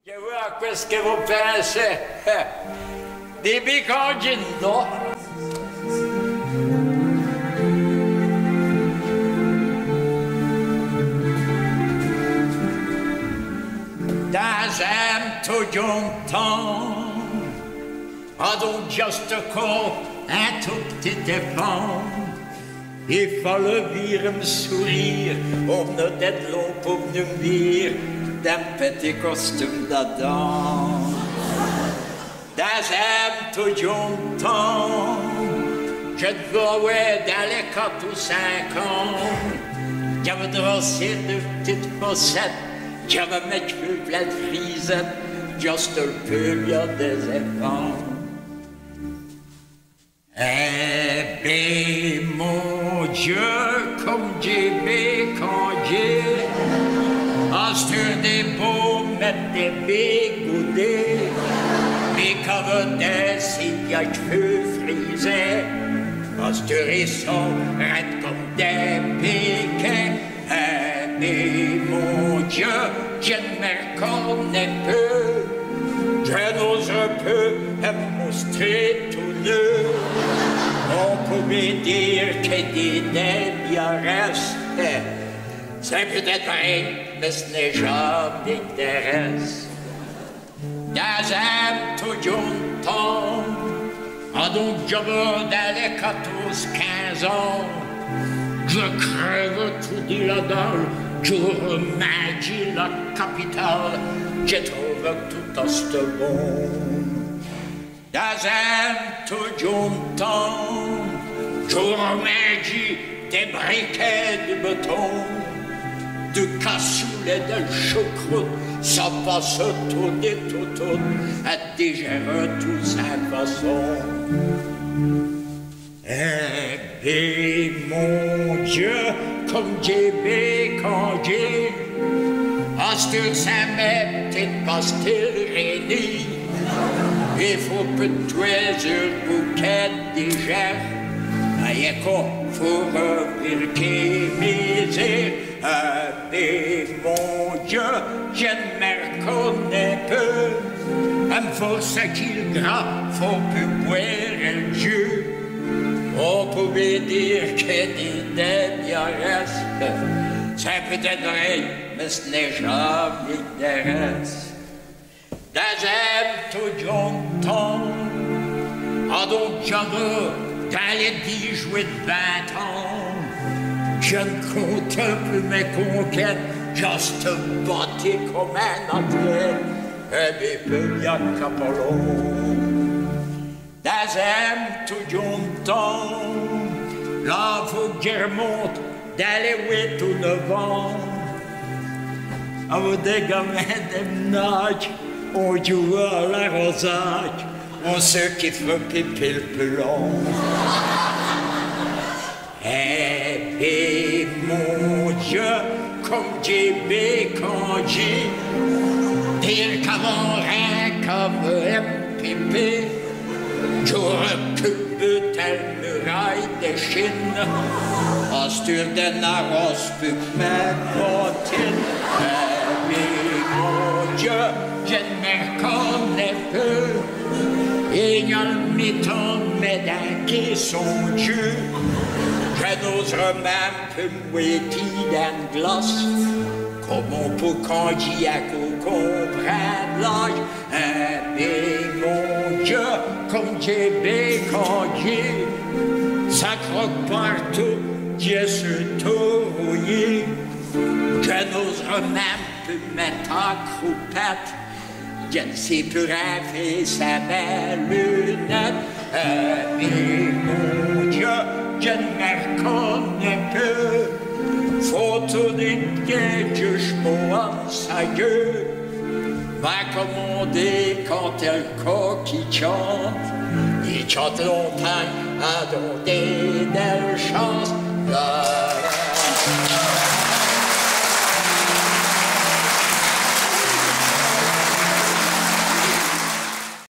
Je vois qu'est-ce que vous pensez. Des bicongines, non? Dans un tout long temps, a donc juste encore un tout petit effort. Il fallait venir me sourire, on venait de l'eau pour me dire d'un petit costume d'Adam. Dans un tout long temps, je devais dans les 4 ou 5 ans, j'avais drossé de petites fossettes, j'avais mes cheveux pleins de frisettes, juste un peu bien des enfants. Eh bien, mon Dieu, comme j'ai bécangé, sur des beaux mettre des bigoudés, mais comme des cigales cheveux frisés, ils sont raides comme des piquets. Eh bien, mon Dieu, je ne me reconnais peu, je n'ose peu me montrer tout nu. On pouvait dire que des débiaresses, c'est peut-être vrai, mais ce n'est jamais d'intéresse. Dans un tout long temps, donc j'avais dans les 14-15 ans, je crève tout dit là-dedans, je remercie la capitale, j'ai trouvé tout à ce bon. Dans un tout long temps, je remercie des briquets de béton, de cassoulet, de choucroute, ça passe tout et tout, à digérer toute sa façon. Eh bien, mon Dieu, comme j'ai bécangé, astur ça met petite pastille réunie, il faut que tu aies un bouquet de gère, et qu'on faut revirquer mes airs. Eh mon Dieu, je ne me reconnais peu. À me forcer qu'il gras, faut plus boire un jus. On pouvait dire que des débiaresses, c'est peut-être vrai, mais ce n'est jamais d'intéresse. Dans un tout long temps, donc j'avais dans les 10 jouets de 20 ans, je ne compte plus mes conquêtes, juste batté comme un athlète, et des peu bien qu'Apollon. Dans un tout long temps, là, faut que je remonte dans les 8 ou 9 ans. Avec des gamins de ménage, on jouait à la rosaque, on ceux qui font pipi le plomb. Eh bien, mon Dieu, comme j'ai bécangé, dire qu'avant rien comme un pépé, j'aurais pu telle muraille de Chine, astur de naros pu ma bottine. Eh bien, mon Dieu, je ne me reconnais peu, il y a le miton de médailles qui sont Dieu. Je n'oserais même plus me dans une glace, comme on peut candier qu'on comprenne l'âge. Eh bien, mon Dieu, comme j'ai bécangé, ça croque partout, Dieu se touille. Je n'oserais même plus mettre en croupette, je ne sais plus rêver sa belle lunette. Eh bien, mon Dieu, je ne me reconnais plus. Photo des pieds que je m'en sa gueule, va commander quand elle coquille chante. Il chante longtemps à donner des chances.